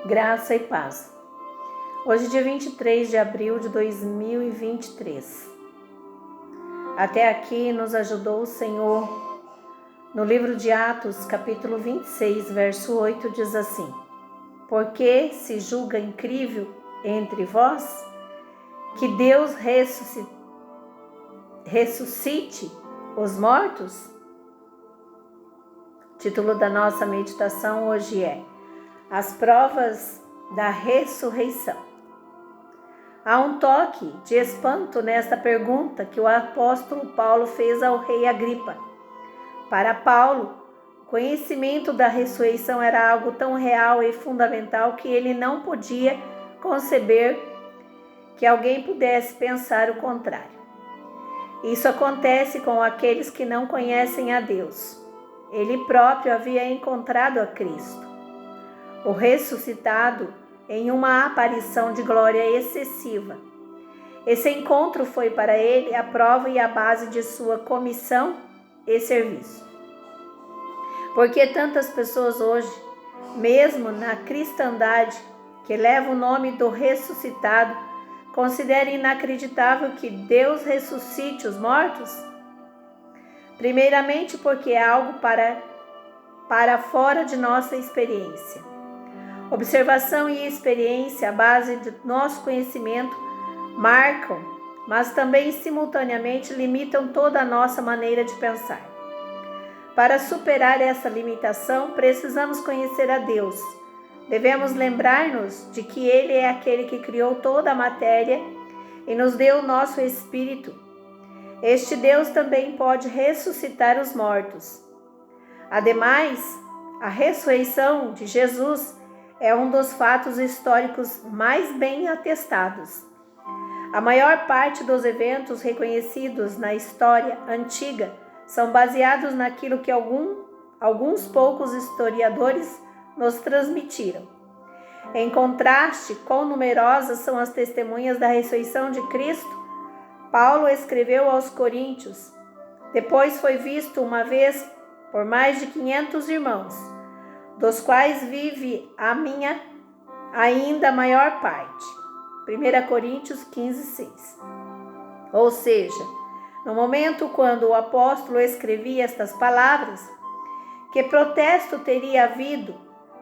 Graça e paz. Hoje, dia 23 de abril de 2023. Até aqui nos ajudou o Senhor. No livro de Atos, capítulo 26, verso 8, diz assim: Porque se julga incrível entre vós que Deus ressuscite os mortos? O título da nossa meditação hoje é As provas da ressurreição. Há um toque de espanto nesta pergunta que o apóstolo Paulo fez ao rei Agripa. Para Paulo, o conhecimento da ressurreição era algo tão real e fundamental que ele não podia conceber que alguém pudesse pensar o contrário. Isso acontece com aqueles que não conhecem a Deus. Ele próprio havia encontrado a Cristo, o ressuscitado, em uma aparição de glória excessiva. Esse encontro foi para ele a prova e a base de sua comissão e serviço. Porque tantas pessoas hoje, mesmo na cristandade, que leva o nome do ressuscitado, consideram inacreditável que Deus ressuscite os mortos? Primeiramente porque é algo para fora de nossa experiência. Observação e experiência, a base de nosso conhecimento, marcam, mas também simultaneamente limitam toda a nossa maneira de pensar. Para superar essa limitação, precisamos conhecer a Deus. Devemos lembrar-nos de que Ele é aquele que criou toda a matéria e nos deu o nosso espírito. Este Deus também pode ressuscitar os mortos. Ademais, a ressurreição de Jesus é um dos fatos históricos mais bem atestados. A maior parte dos eventos reconhecidos na história antiga são baseados naquilo que alguns poucos historiadores nos transmitiram. Em contraste, quão numerosas são as testemunhas da ressurreição de Cristo, Paulo escreveu aos Coríntios. Depois foi visto uma vez por mais de 500 irmãos, dos quais vive a minha ainda a maior parte. 1 Coríntios 15, 6. Ou seja, no momento quando o apóstolo escrevia estas palavras, que protesto teria havido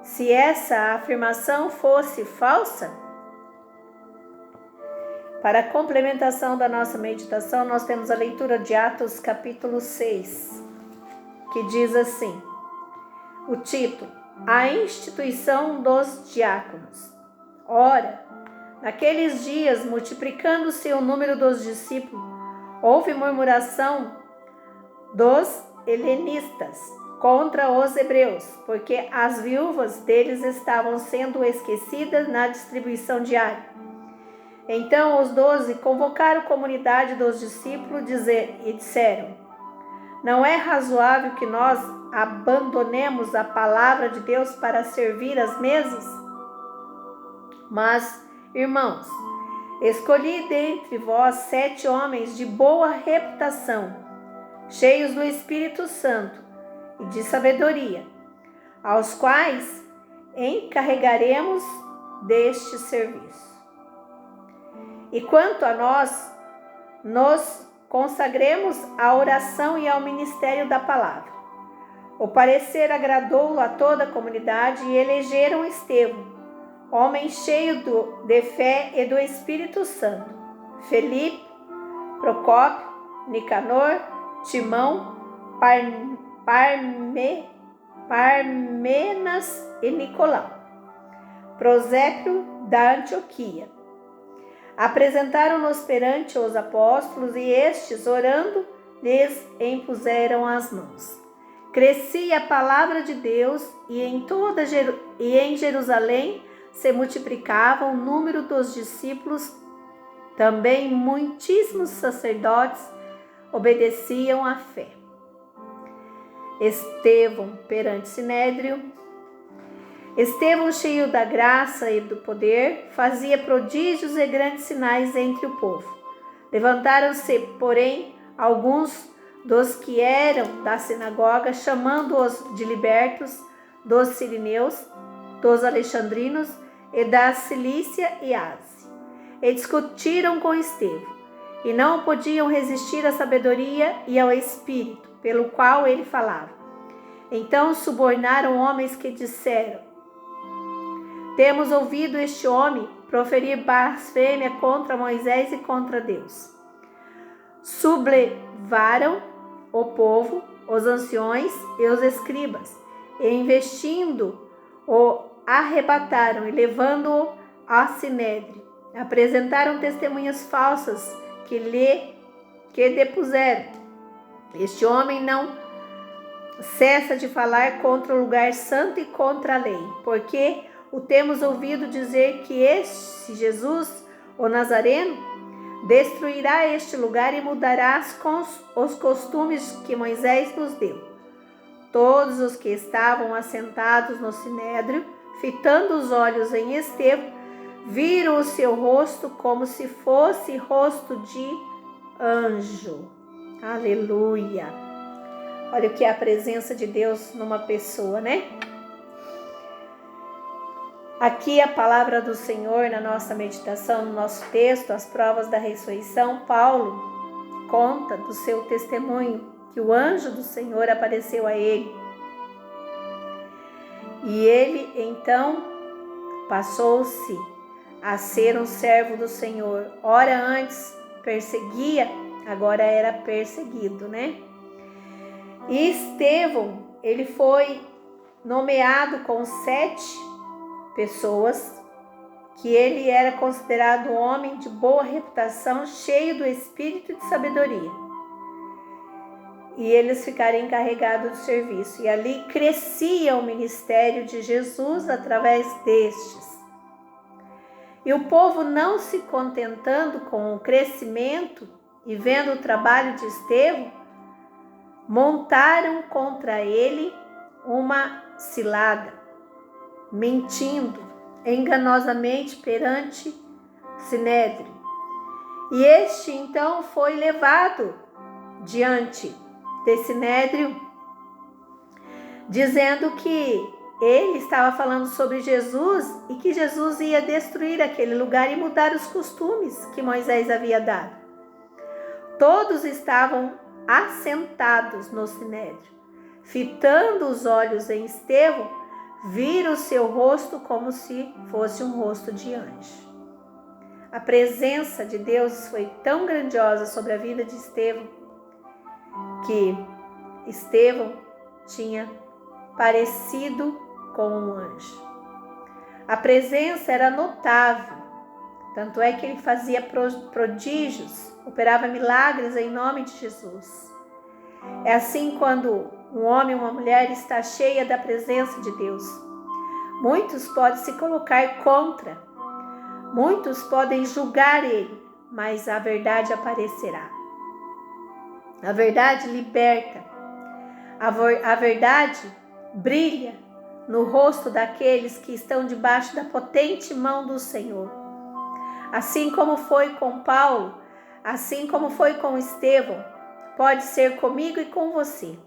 se essa afirmação fosse falsa? Para a complementação da nossa meditação, nós temos a leitura de Atos capítulo 6, que diz assim, o título: A instituição dos diáconos. Ora, naqueles dias, multiplicando-se o número dos discípulos, houve murmuração dos helenistas contra os hebreus, porque as viúvas deles estavam sendo esquecidas na distribuição diária. Então os 12 convocaram a comunidade dos discípulos e disseram: Não é razoável que nós abandonemos a palavra de Deus para servir às mesas? Mas, irmãos, escolhi dentre vós 7 homens de boa reputação, cheios do Espírito Santo e de sabedoria, aos quais encarregaremos deste serviço. E quanto a nós, nos consagremos à oração e ao ministério da palavra. O parecer agradou a toda a comunidade e elegeram Estevão, homem cheio de fé e do Espírito Santo, Felipe, Procópio, Nicanor, Timão, Parmenas e Nicolau, Prosépio da Antioquia. Apresentaram-nos perante os apóstolos e estes, orando, lhes impuseram as mãos. Crescia a palavra de Deus e em Jerusalém se multiplicava o número dos discípulos. Também muitíssimos sacerdotes obedeciam à fé. Estevão perante Sinédrio. Estevão, cheio da graça e do poder, fazia prodígios e grandes sinais entre o povo. Levantaram-se, porém, alguns dos que eram da sinagoga, chamando-os de libertos, dos sirineus, dos alexandrinos e da Cilícia e Ásia, e discutiram com Estevão, e não podiam resistir à sabedoria e ao espírito pelo qual ele falava. Então subornaram homens que disseram: temos ouvido este homem proferir blasfêmia contra Moisés e contra Deus. Sublevaram o povo, os anciões e os escribas, e investindo o arrebataram e levando-o a Sinédrio. Apresentaram testemunhas falsas que depuseram: este homem não cessa de falar contra o lugar santo e contra a lei, porque o temos ouvido dizer que este Jesus, o Nazareno, destruirá este lugar e mudará os costumes que Moisés nos deu. Todos os que estavam assentados no sinédrio, fitando os olhos em Estevão, viram o seu rosto como se fosse rosto de anjo. Aleluia! Olha o que é a presença de Deus numa pessoa, né? Aqui a palavra do Senhor na nossa meditação, no nosso texto, as provas da ressurreição, Paulo conta do seu testemunho, que o anjo do Senhor apareceu a ele. E ele, então, passou-se a ser um servo do Senhor. Ora antes perseguia, agora era perseguido, né? E Estevão, ele foi nomeado com 7 pessoas, que ele era considerado um homem de boa reputação, cheio do espírito de sabedoria. E eles ficaram encarregados do serviço. E ali crescia o ministério de Jesus através destes. E o povo, não se contentando com o crescimento e vendo o trabalho de Estevão, montaram contra ele uma cilada, mentindo enganosamente perante Sinédrio. E este então foi levado diante de Sinédrio, dizendo que ele estava falando sobre Jesus e que Jesus ia destruir aquele lugar e mudar os costumes que Moisés havia dado. Todos estavam assentados no sinédrio, fitando os olhos em Estevão, viram o seu rosto como se fosse um rosto de anjo. A presença de Deus foi tão grandiosa sobre a vida de Estevão, que Estevão tinha parecido com um anjo. A presença era notável, tanto é que ele fazia prodígios, operava milagres em nome de Jesus. É assim quando um homem ou uma mulher está cheia da presença de Deus. Muitos podem se colocar contra, muitos podem julgar ele, mas a verdade aparecerá. A verdade liberta, a verdade brilha no rosto daqueles que estão debaixo da potente mão do Senhor. Assim como foi com Paulo, assim como foi com Estevão, pode ser comigo e com você.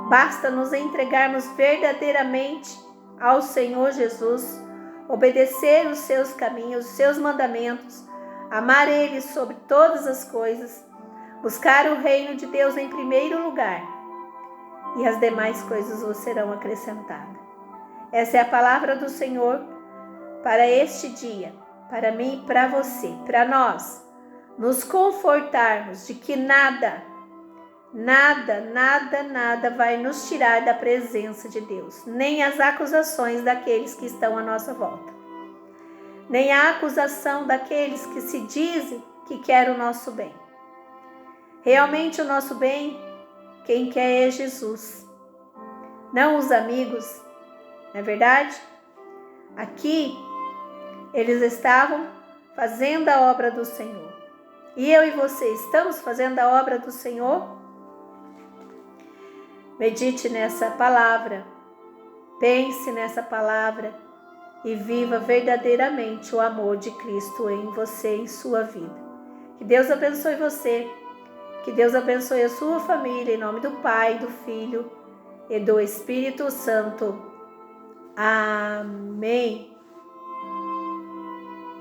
Basta nos entregarmos verdadeiramente ao Senhor Jesus, obedecer os seus caminhos, os seus mandamentos, amar Ele sobre todas as coisas, buscar o reino de Deus em primeiro lugar, e as demais coisas vos serão acrescentadas. Essa é a palavra do Senhor para este dia, para mim e para você, para nós nos confortarmos de que nada vai nos tirar da presença de Deus, nem as acusações daqueles que estão à nossa volta, nem a acusação daqueles que se dizem que querem o nosso bem. Realmente o nosso bem, quem quer é Jesus, não os amigos, não é verdade? Aqui eles estavam fazendo a obra do Senhor. E eu e você estamos fazendo a obra do Senhor? Medite nessa palavra, pense nessa palavra e viva verdadeiramente o amor de Cristo em você, em sua vida. Que Deus abençoe você, que Deus abençoe a sua família, em nome do Pai, do Filho e do Espírito Santo. Amém.